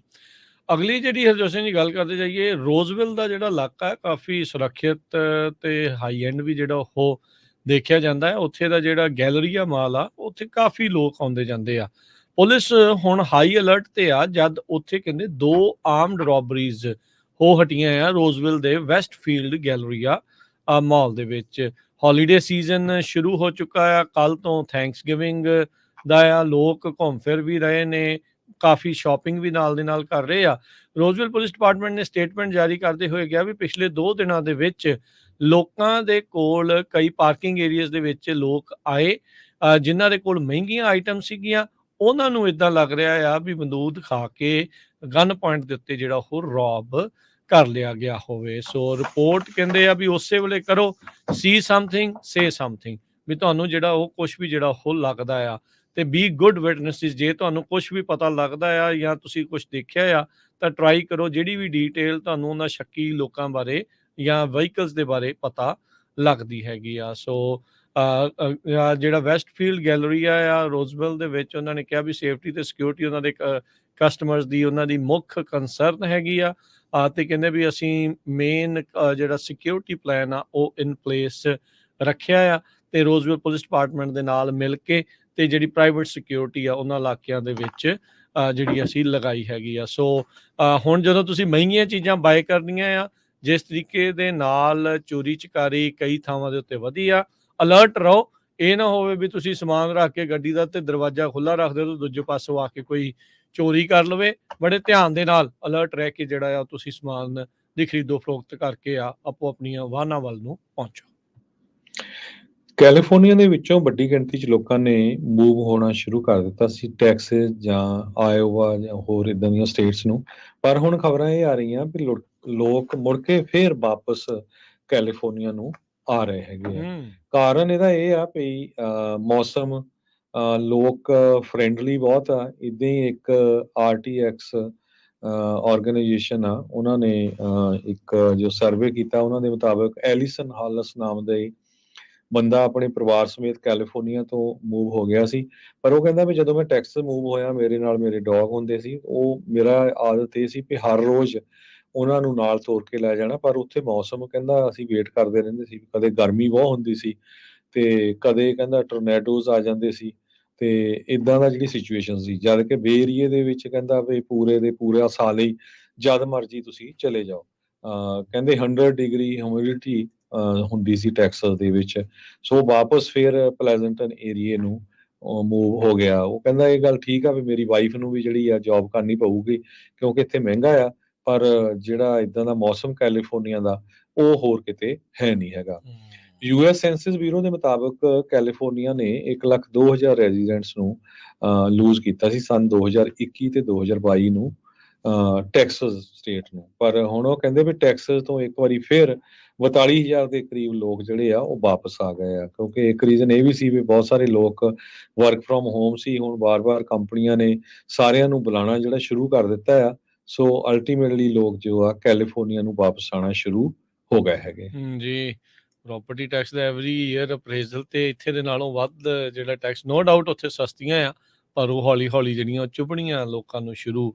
ਅਗਲੀ ਜਿਹੜੀ ਹਰਜੋਤ ਸਿੰਘ ਜੀ ਗੱਲ ਕਰਦੇ ਜਾਈਏ, ਰੋਜ਼ਵਿਲ ਦਾ ਜਿਹੜਾ ਇਲਾਕਾ ਹੈ ਕਾਫੀ ਸੁਰੱਖਿਅਤ ਤੇ ਹਾਈ ਐਂਡ ਵੀ ਜਿਹੜਾ ਉਹ ਦੇਖਿਆ ਜਾਂਦਾ ਹੈ। ਉੱਥੇ ਦਾ ਜਿਹੜਾ ਗੈਲਰੀਆ ਮਾਲ ਆ, ਉੱਥੇ ਕਾਫੀ ਲੋਕ ਆਉਂਦੇ ਜਾਂਦੇ ਆ। ਪੁਲਿਸ ਹੁਣ ਹਾਈ ਅਲਰਟ ਤੇ ਆ, ਜਦ ਉੱਥੇ ਕਹਿੰਦੇ 2 ਆਰਮਡ ਰੋਬਰੀਜ਼ ਹੋ ਹਟੀਆਂ ਆ ਰੋਜ਼ਵਿਲ ਦੇ ਵੈਸਟਫੀਲਡ ਗੈਲਰੀਆ ਮਾਲ ਦੇ ਵਿੱਚ। ਹੌਲੀਡੇ ਸੀਜ਼ਨ ਸ਼ੁਰੂ ਹੋ ਚੁੱਕਾ ਆ, ਕੱਲ ਤੋਂ ਥੈਂਕਸਗਿਵਿੰਗ ਦਾ ਆ, ਲੋਕ ਘੁੰਮ ਫਿਰ ਵੀ ਰਹੇ ਨੇ, ਕਾਫੀ ਸ਼ਾਪਿੰਗ ਵੀ ਨਾਲ ਦੇ ਨਾਲ ਕਰ ਰਹੇ ਆ। ਰੋਜ਼ਵਿਲ ਪੁਲਿਸ ਡਿਪਾਰਟਮੈਂਟ ਨੇ ਸਟੇਟਮੈਂਟ ਜਾਰੀ ਕਰਦੇ ਹੋਏ ਕਿਹਾ ਵੀ ਪਿਛਲੇ 2 ਦਿਨਾਂ ਦੇ ਵਿੱਚ ਲੋਕਾਂ ਦੇ ਕੋਲ ਕਈ ਪਾਰਕਿੰਗ ਏਰੀਆਜ਼ ਦੇ ਵਿੱਚ ਲੋਕ ਆਏ, ਜਿਨ੍ਹਾਂ ਦੇ ਕੋਲ ਮਹਿੰਗੀਆਂ ਆਈਟਮ ਸੀਗੀਆਂ, ਉਹਨਾਂ ਨੂੰ ਇਦਾਂ ਲੱਗ ਰਿਹਾ ਆ ਵੀ ਬੰਦੂਕ ਖਾ ਕੇ ਗਨ ਪੁਆਇੰਟ ਦੇ ਉੱਤੇ ਜਿਹੜਾ ਉਹ ਰੌਬ ਕਰ ਲਿਆ ਗਿਆ ਹੋਵੇ। ਸੋ ਰਿਪੋਰਟ ਕਹਿੰਦੇ ਆ ਵੀ ਉਸੇ ਵੇਲੇ ਕਰੋ, ਸੀ ਸਮਥਿੰਗ ਸੇ ਸਮਥਿੰਗ, ਵੀ ਤੁਹਾਨੂੰ ਜਿਹੜਾ ਉਹ ਕੁਝ ਵੀ ਜਿਹੜਾ ਉਹ ਲੱਗਦਾ ਆ, ਤੇ ਬੀ ਗੁੱਡ ਵਿਟਨੈਸਿਸ। ਜੇ ਤੁਹਾਨੂੰ ਕੁਝ ਵੀ ਪਤਾ ਲੱਗਦਾ ਆ ਜਾਂ ਤੁਸੀਂ ਕੁਝ ਦੇਖਿਆ ਆ ਤਾਂ ਟਰਾਈ ਕਰੋ, ਜਿਹੜੀ ਵੀ ਡੀਟੇਲ ਤੁਹਾਨੂੰ ਉਹਨਾਂ ਸ਼ੱਕੀ ਲੋਕਾਂ ਬਾਰੇ ਜਾਂ ਵਹੀਕਲਸ ਦੇ ਬਾਰੇ ਪਤਾ ਲੱਗਦੀ ਹੈਗੀ ਆ। ਸੋ ਜਿਹੜਾ ਵੈਸਟਫੀਲਡ ਗੈਲਰੀਆ ਆ ਰੋਜ਼ਵਿਲ ਦੇ ਵਿੱਚ, ਉਹਨਾਂ ਨੇ ਕਿਹਾ ਵੀ ਸੇਫਟੀ ਤੇ ਸਿਕਿਉਰਿਟੀ ਉਹਨਾਂ ਦੇ ਕਸਟਮਰਸ ਦੀ ਉਹਨਾਂ ਦੀ ਮੁੱਖ ਕੰਸਰਨ ਹੈਗੀ ਆ, ਤੇ ਕਹਿੰਦੇ ਵੀ ਅਸੀਂ ਮੇਨ ਜਿਹੜਾ ਸਿਕਿਉਰਿਟੀ ਪਲਾਨ ਆ ਉਹ ਇਨ ਪਲੇਸ ਰੱਖਿਆ ਆ, ਤੇ ਰੋਜ਼ਵਿਲ ਪੁਲਿਸ ਡਿਪਾਰਟਮੈਂਟ ਦੇ ਨਾਲ ਮਿਲ ਕੇ ਤੇ ਜਿਹੜੀ ਪ੍ਰਾਈਵੇਟ ਸਿਕਿਉਰਿਟੀ ਆ ਉਹਨਾਂ ਇਲਾਕਿਆਂ ਦੇ ਵਿੱਚ ਜਿਹੜੀ ਅਸੀਂ ਲਗਾਈ ਹੈਗੀ ਆ। ਸੋ ਹੁਣ ਜਦੋਂ ਤੁਸੀਂ ਮਹਿੰਗੀਆਂ ਚੀਜ਼ਾਂ ਬਾਏ ਕਰਨੀਆਂ ਆ, ਜਿਸ ਤਰੀਕੇ ਦੇ ਨਾਲ ਚੋਰੀ ਚਕਾਰੀ ਕਈ ਥਾਵਾਂ ਦੇ ਉੱਤੇ ਵਧੀ ਆ, ਅਲਰਟ ਰਹੋ। ਇਹ ਨਾ ਹੋਵੇ ਵੀ ਤੁਸੀਂ ਸਮਾਨ ਰੱਖ ਕੇ ਗੱਡੀ ਦਾ ਤੇ ਦਰਵਾਜ਼ਾ ਖੁੱਲਾ ਰੱਖ ਦਿਓ ਤੇ ਦੂਜੇ ਪਾਸੋਂ ਆ ਕੇ ਕੋਈ ਚੋਰੀ ਕਰ ਲਵੇ। ਬੜੇ ਧਿਆਨ ਦੇ ਨਾਲ ਅਲਰਟ ਰਹਿ ਕੇ ਜਿਹੜਾ ਆ ਤੁਸੀਂ ਸਮਾਨ ਦੀ ਖਰੀਦੋ ਫਰੋਖਤ ਕਰਕੇ ਆਪੋ ਆਪਣੀਆਂ ਵਾਹਨਾਂ ਵੱਲ ਨੂੰ ਪਹੁੰਚੋ। ਕੈਲੀਫੋਰਨੀਆ ਦੇ ਵਿੱਚੋਂ ਵੱਡੀ ਗਿਣਤੀ 'ਚ ਲੋਕਾਂ ਨੇ ਮੂਵ ਹੋਣਾ ਸ਼ੁਰੂ ਕਰ ਦਿੱਤਾ ਸੀ ਟੈਕਸਸ ਜਾਂ ਆਇਓਵਾ ਜਾਂ ਹੋਰ ਇਦਾਂ ਦੀਆਂ ਸਟੇਟਸ ਨੂੰ, ਪਰ ਹੁਣ ਖਬਰਾਂ ਇਹ ਆ ਰਹੀਆਂ ਵੀ ਲੋਕ ਮੁੜ ਕੇ ਫੇਰ ਵਾਪਸ ਕੈਲੀਫੋਰਨੀਆ ਨੂੰ ਆ ਰਹੇ ਹੈਗੇ ਆ। ਕਾਰਨ ਇਹਦਾ ਇਹ ਆ ਵੀ ਮੌਸਮ, ਲੋਕ ਫਰੈਂਡਲੀ ਬਹੁਤ ਆ। ਇੱਦਾਂ ਹੀ ਇੱਕ RTX ਆਰਗੇਨਾਈਜੇਸ਼ਨ ਆ, ਉਹਨਾਂ ਨੇ ਇੱਕ ਜੋ ਸਰਵੇ ਕੀਤਾ, ਉਹਨਾਂ ਦੇ ਮੁਤਾਬਕ ਐਲੀਸਨ ਹਾਲਸ ਨਾਮ ਦੇ ਬੰਦਾ ਆਪਣੇ ਪਰਿਵਾਰ ਸਮੇਤ ਕੈਲੀਫੋਰਨੀਆ ਤੋਂ ਮੂਵ ਹੋ ਗਿਆ ਸੀ। ਪਰ ਉਹ ਕਹਿੰਦਾ ਵੀ ਜਦੋਂ ਮੈਂ ਟੈਕਸਸ ਮੂਵ ਹੋਇਆ, ਮੇਰੇ ਨਾਲ ਮੇਰੇ ਡੌਗ ਹੁੰਦੇ ਸੀ, ਉਹ ਮੇਰਾ ਆਦਤ ਇਹ ਸੀ ਵੀ ਹਰ ਰੋਜ਼ ਉਹਨਾਂ ਨੂੰ ਨਾਲ ਤੋਰ ਕੇ ਲੈ ਜਾਣਾ। ਪਰ ਉੱਥੇ ਮੌਸਮ ਕਹਿੰਦਾ ਅਸੀਂ ਵੇਟ ਕਰਦੇ ਰਹਿੰਦੇ ਸੀ, ਕਦੇ ਗਰਮੀ ਬਹੁਤ ਹੁੰਦੀ ਸੀ ਤੇ ਕਦੇ ਕਹਿੰਦਾ ਟੋਰਨੇਡੋਜ਼ ਆ ਜਾਂਦੇ ਸੀ, ਤੇ ਇਦਾਂ ਦਾ ਜਿਹੜੀ ਸਿਚੁਏਸ਼ਨ ਸੀ। ਜਦ ਕਿ ਬੇ ਏਰੀਏ ਦੇ ਵਿੱਚ ਕਹਿੰਦਾ ਵੀ ਪੂਰੇ ਦੇ ਪੂਰਾ ਸਾਲ ਹੀ ਜਦ ਮਰਜੀ ਤੁਸੀਂ ਚਲੇ ਜਾਓ। ਕਹਿੰਦੇ 100 ਡਿਗਰੀ ਹਿਊਮਿਡਿਟੀ ਹੁੰਦੀ ਸੀ ਟੈਕਸਸ ਦੇ ਵਿੱਚ। ਸੋ ਵਾਪਸ ਫਿਰ ਪਲੈਜ਼ੈਂਟਨ ਏਰੀਏ ਨੂੰ ਮੂਵ ਹੋ ਗਿਆ। ਉਹ ਕਹਿੰਦਾ ਇਹ ਗੱਲ ਠੀਕ ਆ ਵੀ ਮੇਰੀ ਵਾਈਫ ਨੂੰ ਵੀ ਜਿਹੜੀ ਆ ਜੌਬ ਕਰਨੀ ਪਊਗੀ, ਕਿਉਂਕਿ ਇੱਥੇ ਮਹਿੰਗਾ ਆ, ਪਰ ਜਿਹੜਾ ਇਦਾਂ ਦਾ ਮੌਸਮ ਕੈਲੀਫੋਰਨੀਆ ਦਾ ਉਹ ਹੋਰ ਕਿਤੇ ਹੈ ਨਹੀਂ ਹੈਗਾ। US ਸੈਂਸਸ ਬਿਊਰੋ ਦੇ ਮੁਤਾਬਕ ਕੈਲੀਫੋਰਨੀਆ ਨੇ 1,02,000 ਰੈਜ਼ੀਡੈਂਟਸ ਨੂੰ ਲੂਜ਼ ਕੀਤਾ ਸੀ ਸਨ 2021 ਤੇ 2022 ਨੂੰ, ਟੈਕਸਸ ਸਟੇਟ ਨੂੰ। ਪਰ ਹੁਣ ਉਹ ਕਹਿੰਦੇ ਵੀ ਟੈਕਸਸ ਤੋਂ ਇੱਕ ਵਾਰੀ ਫਿਰ 42,000 ਦੇ ਕਰੀਬ ਲੋਕ ਜਿਹੜੇ ਆ ਉਹ ਵਾਪਸ ਆ ਗਏ ਆ, ਕਿਉਂਕਿ ਇੱਕ ਰੀਜ਼ਨ ਇਹ ਵੀ ਸੀ ਵੀ ਬਹੁਤ ਸਾਰੇ ਲੋਕ ਵਰਕ ਫਰੋਮ ਹੋਮ ਸੀ। ਹੁਣ ਵਾਰ-ਵਾਰ ਕੰਪਨੀਆਂ ਨੇ ਸਾਰਿਆਂ ਨੂੰ ਬੁਲਾਉਣਾ ਜਿਹੜਾ ਸ਼ੁਰੂ ਕਰ ਦਿੱਤਾ ਆ। ਸੋ ਅਲਟੀਮੇਟਲੀ ਲੋਕ ਜੋ ਆ ਕੈਲੀਫੋਰਨੀਆ ਨੂੰ ਵਾਪਸ ਆਉਣਾ ਸ਼ੁਰੂ ਹੋ ਗਏ ਹੈਗੇ। ਜੀ ਪ੍ਰੋਪਰਟੀ ਟੈਕਸ ਦਾ ਐਵਰੀ ਈਅਰ ਅਪਰੇਜ਼ਲ ਤੇ ਇੱਥੇ ਦੇ ਨਾਲੋਂ ਵੱਧ ਜਿਹੜਾ ਟੈਕਸ, ਨੋ ਡਾਊਟ ਉੱਥੇ ਸਸਤੀਆਂ ਆ, ਪਰ ਉਹ ਹੌਲੀ ਹੌਲੀ ਜਿਹੜੀਆਂ ਉਹ ਚੁਭਣੀਆਂ ਲੋਕਾਂ ਨੂੰ ਸ਼ੁਰੂ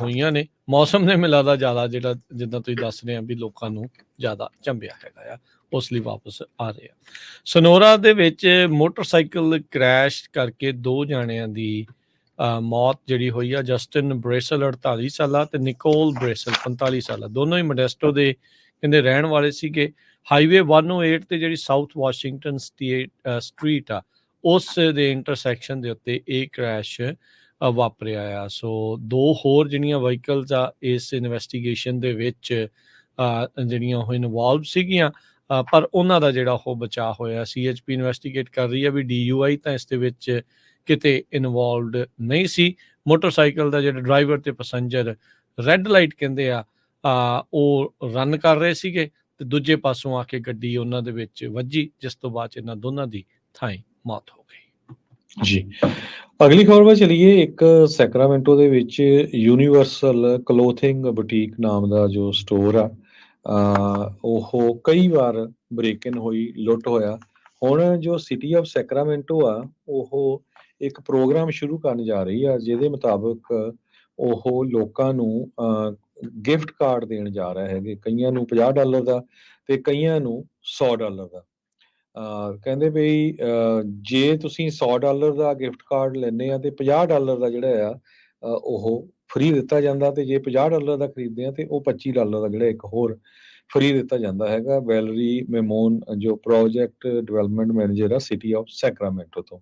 ਹੋਈਆਂ ਨੇ। ਮੌਸਮ ਨੇ ਮੈਨੂੰ ਲੱਗਦਾ ਜ਼ਿਆਦਾ ਜਿਹੜਾ ਜਿੱਦਾਂ ਤੁਸੀਂ ਦੱਸ ਰਹੇ ਆ ਵੀ ਲੋਕਾਂ ਨੂੰ ਜ਼ਿਆਦਾ ਝੰਬਿਆ ਹੈਗਾ ਆ, ਉਸ ਲਈ ਵਾਪਸ ਆ ਰਹੇ ਆ। ਸਨੋਰਾ ਦੇ ਵਿੱਚ ਮੋਟਰਸਾਈਕਲ ਕ੍ਰੈਸ਼ ਕਰਕੇ 2 ਜਾਣਿਆਂ ਦੀ ਮੌਤ ਜਿਹੜੀ ਹੋਈ ਆ। ਜਸਟਿਨ ਬ੍ਰੇਸਲ 48 ਸਾਲਾ ਤੇ ਨਿਕੋਲ ਬ੍ਰੇਸਲ 45 ਸਾਲਾ, ਦੋਨੋਂ ਹੀ ਮੋਡੈਸਟੋ ਦੇ ਕਹਿੰਦੇ ਰਹਿਣ ਵਾਲੇ ਸੀਗੇ। ਹਾਈਵੇ 108 ਤੇ ਜਿਹੜੀ ਸਾਊਥ ਵਾਸ਼ਿੰਗਟਨ ਸਟਰੀਟ ਆ, ਉਸ ਦੇ ਇੰਟਰਸੈਕਸ਼ਨ ਦੇ ਉੱਤੇ ਇਹ ਕ੍ਰੈਸ਼ ਵਾਪਰਿਆ ਆ। ਸੋ 2 ਹੋਰ ਜਿਹੜੀਆਂ ਵਹੀਕਲਸ ਆ ਇਸ ਇਨਵੈਸਟੀਗੇਸ਼ਨ ਦੇ ਵਿੱਚ ਜਿਹੜੀਆਂ ਉਹ ਇਨਵੋਲਵ ਸੀਗੀਆਂ, ਪਰ ਉਹਨਾਂ ਦਾ ਜਿਹੜਾ ਉਹ ਬਚਾਅ ਹੋਇਆ। CHP ਇਨਵੈਸਟੀਗੇਟ ਕਰ ਰਹੀ ਆ ਵੀ DUI ਤਾਂ ਇਸ ਦੇ ਵਿੱਚ ਕਿਤੇ ਇਨਵੋਲਵਡ ਨਹੀਂ ਸੀ। ਮੋਟਰਸਾਈਕਲ ਦਾ ਜਿਹੜਾ ਡਰਾਈਵਰ ਤੇ ਪੈਸੰਜਰ ਰੈੱਡ ਲਾਈਟ ਕਹਿੰਦੇ ਆ ਉਹ ਰਨ ਕਰ ਰਹੇ ਸੀਗੇ ਤੇ ਦੂਜੇ ਪਾਸੋਂ ਆ ਕੇ ਗੱਡੀ ਉਹਨਾਂ ਦੇ ਵਿੱਚ ਵੱਜੀ, ਜਿਸ ਤੋਂ ਬਾਅਦ 'ਚ ਇਹਨਾਂ ਦੋਨਾਂ ਦੀ ਥਾਈਂ ਮੌਤ ਹੋ ਗਈ। ਜੀ, ਅਗਲੀ ਖਬਰ ਵੱਲ ਚਲੀਏ। ਇੱਕ ਸੈਕਰਾਮੈਂਟੋ ਦੇ ਵਿੱਚ ਯੂਨੀਵਰਸਲ ਕਲੋਥਿੰਗ ਬੁਟੀਕ ਨਾਮ ਦਾ ਜੋ ਸਟੋਰ ਆ, ਉਹ ਕਈ ਵਾਰ ਬ੍ਰੇਕ ਇਨ ਹੋਈ, ਲੁੱਟ ਹੋਇਆ। ਹੁਣ ਜੋ ਸਿਟੀ ਆਫ ਸੈਕਰਾਮੈਂਟੋ ਆ, ਉਹ ਇੱਕ ਪ੍ਰੋਗਰਾਮ ਸ਼ੁਰੂ ਕਰਨ ਜਾ ਰਹੀ ਆ, ਜਿਹਦੇ ਮੁਤਾਬਕ ਉਹ ਲੋਕਾਂ ਨੂੰ ਗਿਫਟ ਕਾਰਡ ਦੇਣ ਜਾ ਰਿਹਾ ਹੈਗੇ। ਕਈਆਂ ਨੂੰ $50 ਦਾ ਤੇ ਕਈਆਂ ਨੂੰ $100 ਦਾ। ਕਹਿੰਦੇ ਬਈ ਜੇ ਤੁਸੀਂ $100 ਦਾ ਗਿਫਟ ਕਾਰਡ ਲੈਂਦੇ ਆ ਤੇ $50 ਦਾ ਜਿਹੜਾ ਆ ਉਹ ਫ੍ਰੀ ਦਿੱਤਾ ਜਾਂਦਾ, ਤੇ ਜੇ $50 ਦਾ ਖਰੀਦਦੇ ਆ ਤੇ ਉਹ $25 ਦਾ ਜਿਹੜਾ ਇੱਕ ਹੋਰ ਫ੍ਰੀ ਦਿੱਤਾ ਜਾਂਦਾ ਹੈਗਾ। ਵੈਲਰੀ ਮੈਮੋਨ ਜੋ ਪ੍ਰੋਜੈਕਟ ਡਿਵੈਲਪਮੈਂਟ ਮੈਨੇਜਰ ਆ ਸਿਟੀ ਆਫ ਸੈਕਰਾਮੈਂਟੋ ਤੋਂ,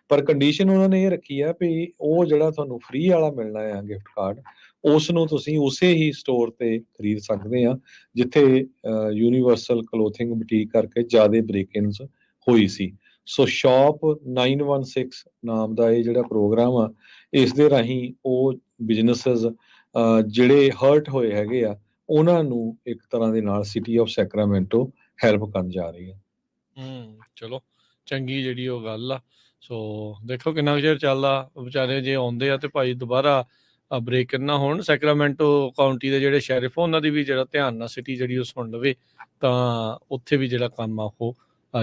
ਪਰ ਕੰਡੀਸ਼ਨ ਉਹਨਾਂ ਨੇ ਇਹ ਰੱਖੀ ਆ ਵੀ ਉਹ ਜਿਹੜਾ ਤੁਹਾਨੂੰ ਫ੍ਰੀ ਵਾਲਾ ਮਿਲਣਾ ਆ ਗਿਫਟ ਕਾਰਡ, ਉਸ ਨੂੰ ਤੁਸੀਂ ਉਸੇ ਹੀ ਸਟੋਰ ਤੇ ਖਰੀਦ ਸਕਦੇ ਆ ਜਿੱਥੇ ਯੂਨੀਵਰਸਲ ਕਲੋਥਿੰਗ ਬੁਟੀਕ ਕਰਕੇ ਜ਼ਿਆਦਾ ਬ੍ਰੇਕ-ਇਨਸ ਹੋਈ ਸੀ। ਸੋ ਸ਼ਾਪ 916 ਨਾਮ ਦਾ ਇਹ ਜਿਹੜਾ ਪ੍ਰੋਗਰਾਮ ਆ, ਇਸ ਦੇ ਰਾਹੀਂ ਉਹ ਬਿਜ਼ਨੈਸਸ ਜਿਹੜੇ ਹਰਟ ਹੋਏ ਹੈਗੇ ਆ, ਉਹਨਾਂ ਨੂੰ ਇੱਕ ਤਰ੍ਹਾਂ ਦੇ ਨਾਲ ਸਿਟੀ ਆਫ ਸੈਕਰਾਮੈਂਟੋ ਹੈਲਪ ਕਰਨ ਜਾ ਰਹੀ ਹੈ। ਚਲੋ ਚੰਗੀ ਜਿਹੜੀ ਉਹ ਗੱਲ ਆ। ਸੋ ਦੇਖੋ ਕਿੰਨਾ ਕੁ ਚਿਰ ਚੱਲਦਾ, ਵਿਚਾਰੇ ਜੇ ਆਉਂਦੇ ਆ ਤੇ ਭਾਈ ਦੁਬਾਰਾ ਬ੍ਰੇਕ ਨਾ ਹੋਣ। ਸੈਕਰਾਮੈਂਟੋ ਕਾਊਂਟੀ ਦੇ ਜਿਹੜੇ ਸ਼ੈਰਿਫ ਉਹਨਾਂ ਦੀ ਵੀ ਜਿਹੜਾ ਧਿਆਨ ਨਾਲ ਸਿਟੀ ਜਿਹੜੀ ਉਹ ਸੁਣ ਲਵੇ, ਤਾਂ ਉੱਥੇ ਵੀ ਜਿਹੜਾ ਕੰਮ ਆ ਉਹ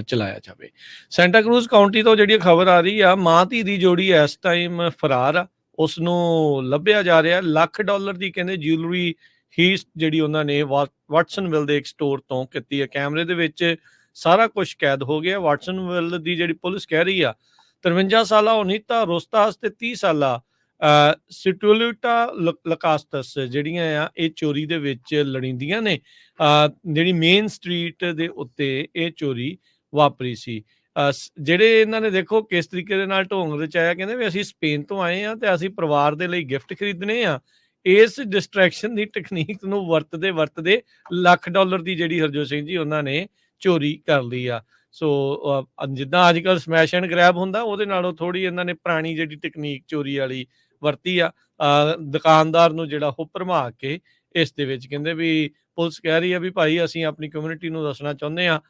ਚਲਾਇਆ ਜਾਵੇ। ਸੈਂਟਾ ਕਰੂਜ਼ ਕਾਊਂਟੀ ਤੋਂ ਜਿਹੜੀ ਖਬਰ ਆ ਰਹੀ ਆ, ਮਾਂ ਧੀ ਦੀ ਜੋੜੀ ਇਸ ਟਾਈਮ ਫਰਾਰ ਆ, ਉਸ ਨੂੰ ਲੱਭਿਆ ਜਾ ਰਿਹਾ। $1,00,000 ਦੀ ਕਹਿੰਦੇ ਜਿਊਲਰੀ ਹੀਸਟ ਜਿਹੜੀ ਉਹਨਾਂ ਨੇ ਵਾਟਸਨਵਿਲ ਦੇ ਇੱਕ ਸਟੋਰ ਤੋਂ ਕੀਤੀ ਹੈ। ਕੈਮਰੇ ਦੇ ਵਿੱਚ ਸਾਰਾ ਕੁਝ ਕੈਦ ਹੋ ਗਿਆ। ਵਾਟਸਨਵਿਲ ਦੀ ਜਿਹੜੀ ਪੁਲਿਸ ਕਹਿ ਰਹੀ ਆ 53 ਸਾਲਾ ਓਨੀਤਾ ਰੋਸਤਾਸ ਤੇ 30 ਸਾਲਾ ਸਿਟੂਲਿਟਾ ਲਕਾਸਟਸ ਜਿਹੜੀਆਂ ਆ ਇਹ ਚੋਰੀ ਦੇ ਵਿੱਚ ਲੜੀਂਦੀਆਂ ਨੇ। ਜਿਹੜੀ ਮੇਨ ਸਟਰੀਟ ਦੇ ਉੱਤੇ ਇਹ ਚੋਰੀ ਵਾਪਰੀ ਸੀ। ਜਿਹੜੇ ਇਹਨਾਂ ਨੇ ਦੇਖੋ ਕਿਸ ਤਰੀਕੇ ਦੇ ਨਾਲ ਢੋਂਗ ਰਚਾਇਆ, ਕਹਿੰਦੇ ਵੀ ਅਸੀਂ ਸਪੇਨ ਤੋਂ ਆਏ ਆ ਤੇ ਅਸੀਂ ਪਰਿਵਾਰ ਦੇ ਲਈ ਗਿਫਟ ਖਰੀਦਣੇ ਆ। ਇਸ ਡਿਸਟਰੈਕਸ਼ਨ ਦੀ ਟੈਕਨੀਕ ਨੂੰ ਵਰਤਦੇ $1,00,000 ਦੀ ਜਿਹੜੀ ਹਰਜੋਤ ਸਿੰਘ ਜੀ ਉਹਨਾਂ ਨੇ ਚੋਰੀ ਕਰ ਲਈ ਆ। ਸੋ ਜਿੱਦਾਂ ਅੱਜ ਕੱਲ੍ਹ ਸਮੈਸ਼ ਐਂਡ ਗ੍ਰੈਬ ਹੁੰਦਾ, ਉਹਦੇ ਨਾਲੋਂ ਥੋੜੀ ਇਹਨਾਂ ਨੇ ਪੁਰਾਣੀ ਜਿਹੜੀ ਟੈਕਨੀਕ ਚੋਰੀ ਵਾਲੀ ਵਰਤੀ ਆ। ਦੁਕਾਨਦਾਰ ਨੂੰ ਜਿਹੜਾ ਉਹ ਭਰਮਾ ਕੇ ਇਸ ਦੇ ਵਿੱਚ ਕਹਿੰਦੇ ਵੀ ਪੁਲਿਸ ਕਹਿ ਰਹੀ ਆ ਵੀ ਭਾਈ ਅਸੀਂ ਆਪਣੀ ਕਮਿਊਨਿਟੀ ਨੂੰ ਦੱਸਣਾ ਚਾਹੁੰਦੇ ਆ,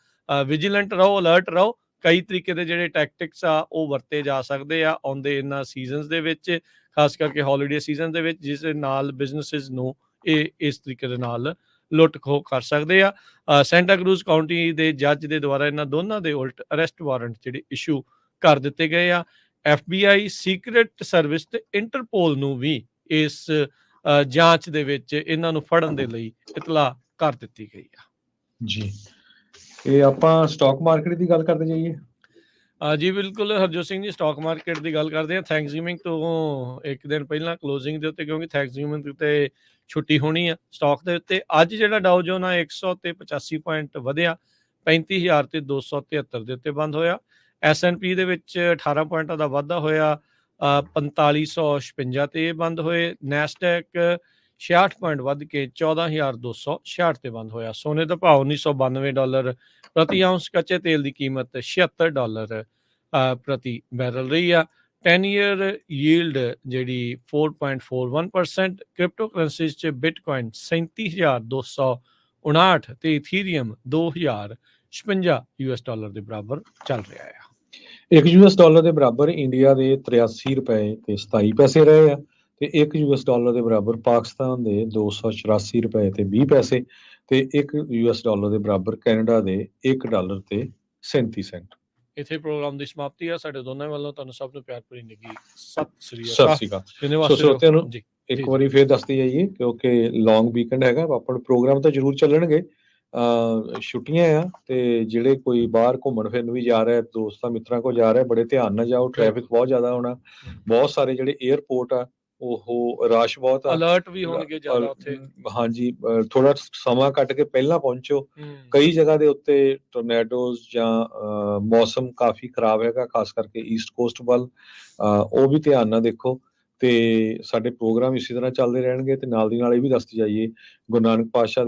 ਵਿਜੀਲੈਂਟ ਰਹੋ, ਅਲਰਟ ਰਹੋ। ਕਈ ਤਰੀਕੇ ਦੇ ਜਿਹੜੇ ਟੈਕਟਿਕਸ ਆ ਉਹ ਵਰਤੇ ਜਾ ਸਕਦੇ ਆ ਆਉਂਦੇ ਇਹਨਾਂ ਸੀਜ਼ਨਸ ਦੇ ਵਿੱਚ, ਖਾਸ ਕਰਕੇ ਹੌਲੀਡੇ ਸੀਜ਼ਨ ਦੇ ਵਿੱਚ, ਜਿਸ ਦੇ ਨਾਲ ਬਿਜ਼ਨਸਿਸ ਨੂੰ ਇਹ ਇਸ ਤਰੀਕੇ ਦੇ ਨਾਲ ਲੁੱਟ ਖੋਹ ਕਰ ਸਕਦੇ ਆ। ਸੈਂਟਾ ਕਰੂਜ਼ ਕਾਊਂਟੀ ਦੇ ਜੱਜ ਦੇ ਦੁਆਰਾ ਇਹਨਾਂ ਦੋਨਾਂ ਦੇ ਉਲਟ ਅਰੈਸਟ ਵਾਰੰਟ ਜਿਹੜੇ ਇਸ਼ੂ ਕਰ ਦਿੱਤੇ ਗਏ ਆ। FBI, ਸੀਕ੍ਰੇਟ ਸਰਵਿਸ ਤੇ ਇੰਟਰਪੋਲ ਨੂੰ ਵੀ ਇਸ ਜਾਂਚ ਦੇ ਵਿੱਚ ਇਹਨਾਂ ਨੂੰ ਫੜਨ ਦੇ ਲਈ ਇਤਲਾਹ ਕਰ ਦਿੱਤੀ ਗਈ ਆ। ਜੀ, ਇਹ ਆਪਾਂ ਸਟਾਕ ਮਾਰਕੀਟ ਦੀ ਗੱਲ ਕਰਦੇ ਜਾਈਏ। ਜੀ ਬਿਲਕੁਲ ਹਰਜੋਤ ਸਿੰਘ ਜੀ, ਸਟਾਕ ਮਾਰਕੀਟ ਦੀ ਗੱਲ ਕਰਦੇ ਹਾਂ। ਥੈਂਕਸਗਿਵਿੰਗ ਤੋਂ ਇੱਕ ਦਿਨ ਪਹਿਲਾਂ ਕਲੋਜ਼ਿੰਗ ਦੇ ਉੱਤੇ, ਕਿਉਂਕਿ ਥੈਂਕਸਗਿਵਿੰਗ ਦੇ ਉੱਤੇ ਛੁੱਟੀ ਹੋਣੀ ਆ ਸਟਾਕ ਦੇ ਉੱਤੇ। ਅੱਜ ਜਿਹੜਾ ਡਾਓ ਜੋਨ ਆ 100 ਤੇ 85 ਪੁਆਇੰਟ ਵਧਿਆ, 35,273 ਦੇ ਉੱਤੇ ਬੰਦ ਹੋਇਆ। S&P ਦੇ ਵਿੱਚ 18 ਪੁਆਇੰਟਾਂ ਦਾ ਵਾਧਾ ਹੋਇਆ, 4556 ਤੇ ਬੰਦ ਹੋਏ। ਨੈਸਡੈਕ 66 ਪੁਆਇੰਟ ਵੱਧ ਕੇ 14,266 ਤੇ ਬੰਦ ਹੋਇਆ। ਸੋਨੇ ਦਾ ਭਾਅ $1992 ਪ੍ਰਤੀ ਆਉਂਸ, ਕੱਚੇ ਤੇਲ ਦੀ ਕੀਮਤ $76 ਪ੍ਰਤੀ ਬੈਰਲ ਰਹੀ ਆ। 10 ਈਅਰ ਯੀਲਡ ਜਿਹੜੀ 4.41%। ਕ੍ਰਿਪਟੋ ਕਰੰਸੀਜ਼ 'ਚ ਬਿਟਕੋਇਨ 37,259 ਤੇ ਇਥੀਰੀਅਮ $2,056 ਦੇ ਬਰਾਬਰ ਚੱਲ ਰਿਹਾ ਆ। $1 ਦੇ ਬਰਾਬਰ ਇੰਡੀਆ ਦੇ 83 ਰੁਪਏ ਤੇ 27 ਪੈਸੇ ਰਹੇ ਆ, ਤੇ $1 ਦੇ ਬਰਾਬਰ ਪਾਕਿਸਤਾਨ ਦੇ $284 ਤੇ 20 ਪੈਸੇ ਤੇ $1 ਦੇ ਬਰਾਬਰ ਕੈਨੇਡਾ ਦੇ $1 ਤੇ 37 ਸੈਂਟ। ਇੱਥੇ ਪ੍ਰੋਗਰਾਮ ਦੀ ਸਮਾਪਤੀ ਆ। ਸਾਡੇ ਦੋਨਾਂ ਵੱਲੋਂ ਤੁਹਾਨੂੰ ਸਭ ਨੂੰ ਪਿਆਰ ਭਰੀ ਨਿੱਘੀ ਸਤਿ ਸ੍ਰੀ ਸਤਿ ਅਕਾਲ। ਸ਼੍ਰੀ ਅਕਾਲ। ਜਿੰਨੇ ਸੋ ਵਾਸਤੇ ਸਰੋਤਿਆਂ ਨੂੰ ਜੀ ਇੱਕ ਜੀ ਵਾਰੀ ਫੇਰ ਦੱਸਦੀ ਜਾਈਏ ਕਿਉਂਕਿ ਲੌਂਗ ਵੀਕਐਂਡ ਹੈਗਾ, ਆਪਾਂ ਨੂੰ ਪ੍ਰੋਗਰਾਮ ਤਾਂ ਜ਼ਰੂਰ ਚੱਲਣਗੇ। ਛੁੱਟੀਆਂ ਆ ਤੇ ਜਿਹੜੇ ਕੋਈ ਬਾਹਰ ਘੁੰਮਣ ਫਿਰਨ ਵੀ ਜਾ ਰਿਹਾ, ਦੋਸਤਾਂ ਮਿੱਤਰਾਂ ਕੋਲ ਜਾ ਰਿਹਾ, ਬੜੇ ਧਿਆਨ ਨਾਲ ਜਾਓ। ਟ੍ਰੈਫਿਕ ਬਿਲਕੁਲ ਬਹੁਤ ਜ਼ਿਆਦਾ ਹੋਣਾ। ਬਹੁਤ ਸਾਰੇ ਜਿਹੜੇ 에ਅਰਪੋਰਟ ਆ ਉਹ ਰਸ਼ ਬਹੁਤ ਆ। ਅਲਰਟ ਵੀ ਹੋਣਗੇ ਜ਼ਿਆਦਾ ਉੱਥੇ। ਹਾਂਜੀ, ਥੋੜਾ ਸਮਾਂ ਕੱਢ ਕੇ ਪਹਿਲਾਂ ਪਹੁੰਚੋ। ਕਈ ਜਗ੍ਹਾ ਦੇ ਉੱਤੇ ਟੋਰਨੇਡੋਜ਼ ਜਾਂ ਮੌਸਮ ਕਾਫੀ ਖਰਾਬ ਹੈਗਾ, ਖਾਸ ਕਰਕੇ ਈਸਟ ਕੋਸਟ ਵੱਲ। ਉਹ ਵੀ ਧਿਆਨ ਨਾਲ ਦੇਖੋ ਤੇ ਸਾਡੇ ਪ੍ਰੋਗਰਾਮ ਇਸੇ ਤਰ੍ਹਾਂ ਚੱਲਦੇ ਰਹਿਣਗੇ। ਤੇ ਨਾਲ ਦੀ ਨਾਲ ਇਹ ਵੀ ਦੱਸਦੀ ਜਾਈਏ, ਗੁਰੂ ਨਾਨਕ ਪਾਤਸ਼ਾਹ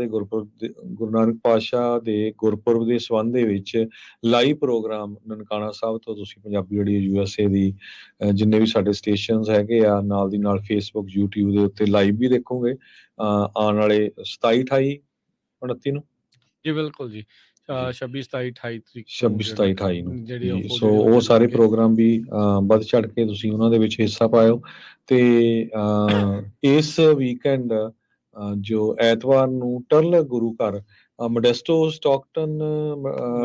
ਦੇ ਗੁਰਪੁਰਬ ਦੇ ਸੰਬੰਧ ਦੇ ਵਿੱਚ ਲਾਈਵ ਪ੍ਰੋਗਰਾਮ ਨਨਕਾਣਾ ਸਾਹਿਬ ਤੋਂ ਤੁਸੀਂ ਪੰਜਾਬੀ ਰੇਡੀਓ USA ਦੀ ਜਿੰਨੇ ਵੀ ਸਾਡੇ ਸਟੇਸ਼ਨਸ ਹੈਗੇ ਆ, ਨਾਲ ਦੀ ਨਾਲ ਫੇਸਬੁੱਕ YouTube ਦੇ ਉੱਤੇ ਲਾਈਵ ਵੀ ਦੇਖੋਗੇ ਆਉਣ ਵਾਲੇ 27 28 29 ਨੂੰ ਜੀ ਬਿਲਕੁਲ ਜੀ। 26 27 28 ਤਰੀਕ ਨੂੰ 26 27 28 ਨੂੰ ਜਿਹੜੀ ਜੀ। ਉਹ ਸੋ ਜਿਹੜੇ ਉਹ ਸਾਰੇ ਚੱਲਣਗੇ। ਪ੍ਰੋਗਰਾਮ ਵੀ ਵੱਧ ਚੜ ਕੇ ਤੁਸੀਂ ਉਹਨਾਂ ਦੇ ਵਿੱਚ ਹਿੱਸਾ ਪਾਇਓ। ਤੇ ਇਸ ਵੀਕਐਂਡ ਜੋ ਐਤਵਾਰ ਨੂੰ ਟਰਲਕ ਗੁਰੂ ਘਰ ਮੋਡੈਸਟੋ ਸਟਾਕਟਨ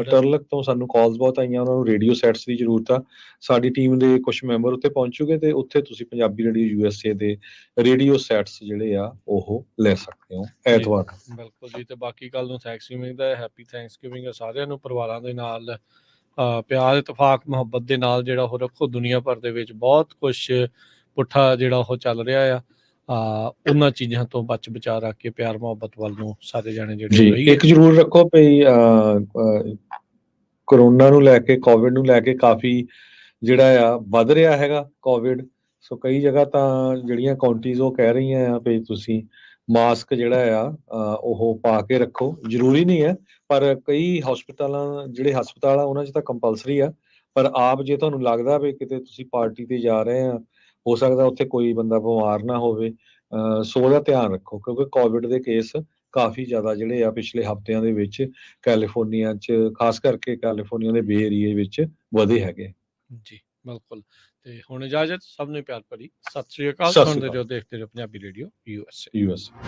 ਟਰਲਕ ਤੋਂ ਸਾਨੂੰ ਕਾਲਸ ਬਹੁਤ ਆਈਆਂ, ਉਹਨਾਂ ਨੂੰ ਰੇਡੀਓ ਸੈਟਸ ਦੀ ਜ਼ਰੂਰਤ ਆ। ਸਾਡੀ ਟੀਮ ਦੇ ਕੁਝ ਮੈਂਬਰ ਉੱਥੇ ਪਹੁੰਚੂਗੇ ਤੇ ਉੱਥੇ ਤੁਸੀਂ ਪੰਜਾਬੀ ਰੇਡੀਓ USA ਦੇ ਰੇਡੀਓ ਸੈਟਸ ਜਿਹੜੇ ਆ ਉਹ ਲੈ ਸਕਦੇ ਹੋ ਐਤਵਾਰ। ਬਿਲਕੁਲ ਜੀ। ਤੇ ਬਾਕੀ ਕੱਲ ਨੂੰ ਥੈਂਕਸਗਿਵਿੰਗ ਦਾ ਹੈਪੀ ਥੈਂਕਸਗਿਵਿੰਗ ਆ ਸਾਰਿਆਂ ਨੂੰ। ਪਰਿਵਾਰਾਂ ਦੇ ਨਾਲ ਪਿਆਰ ਇਤਫਾਕ ਮੁਹੱਬਤ ਦੇ ਨਾਲ ਜਿਹੜਾ ਉਹ ਰੱਖੋ। ਦੁਨੀਆ ਭਰ ਦੇ ਵਿੱਚ ਬਹੁਤ ਕੁਛ ਪੁੱਠਾ ਜਿਹੜਾ ਉਹ ਚੱਲ ਰਿਹਾ ਆ। ਉਹਨਾਂ ਚੀਜ਼ਾਂ ਤੋਂ ਬਚ ਬਚਾ ਰੱਖ ਕੇ ਪਿਆਰ ਮੁਹੱਬਤ ਵੱਲ ਨੂੰ ਸਾਰੇ ਜਾਣੇ ਜਿਹੜੇ ਰਹੀਏ। ਇੱਕ ਜ਼ਰੂਰ ਰੱਖੋ ਭਈ ਕਰੋਨਾ ਨੂੰ ਲੈ ਕੇ, ਕੋਵਿਡ ਨੂੰ ਲੈ ਕੇ ਕਾਫੀ ਜਿਹੜਾ ਆ ਵੱਧ ਰਿਹਾ ਹੈਗਾ ਕੋਵਿਡ। ਸੋ ਕਈ ਜਗ੍ਹਾ ਤਾਂ ਜਿਹੜੀਆਂ ਕਾਉਂਟਰੀਜ਼ ਉਹ ਕਹਿ ਰਹੀਆਂ ਆ ਵੀ ਤੁਸੀਂ ਮਾਸਕ ਜਿਹੜਾ ਆ ਉਹ ਪਾ ਕੇ ਰੱਖੋ। ਜ਼ਰੂਰੀ ਨਹੀਂ ਹੈ, ਪਰ ਕਈ ਹਸਪਤਾਲ ਆ ਉਹਨਾਂ 'ਚ ਤਾਂ ਕੰਪਲਸਰੀ ਆ। ਪਰ ਆਪ ਜੇ ਤੁਹਾਨੂੰ ਲੱਗਦਾ ਵੀ ਕਿਤੇ ਤੁਸੀਂ ਪਾਰਟੀ ਤੇ ਜਾ ਰਹੇ ਆ, ਹੋ ਸਕਦਾ ਉੱਥੇ ਕੋਈ ਬੰਦਾ ਬਿਮਾਰ ਨਾ ਹੋਵੇ, ਸੋ ਉਹਦਾ ਧਿਆਨ ਰੱਖੋ। ਕਿਉਂਕਿ ਕੋਵਿਡ ਦੇ ਕੇਸ ਕਾਫੀ ਜ਼ਿਆਦਾ ਜਿਹੜੇ ਆ ਪਿਛਲੇ ਹਫ਼ਤਿਆਂ ਦੇ ਵਿੱਚ ਕੈਲੀਫੋਰਨੀਆ 'ਚ, ਖਾਸ ਕਰਕੇ ਕੈਲੀਫੋਰਨੀਆ ਦੇ ਬੇ ਏਰੀਏ ਵਿੱਚ ਵਧੇ ਹੈਗੇ। ਜੀ ਬਿਲਕੁਲ। ਤੇ ਹੁਣ ਇਜਾਜ਼ਤ, ਸਭ ਨੂੰ ਪਿਆਰ ਭਰੀ ਸਤਿ ਸ੍ਰੀ ਅਕਾਲ। ਸਤਿ ਸ੍ਰੀ ਸੁਣਦੇ ਅਕਾਲ। ਰਹੋ, ਦੇਖਦੇ ਰਹੋ ਪੰਜਾਬੀ ਰੇਡੀਓ USA।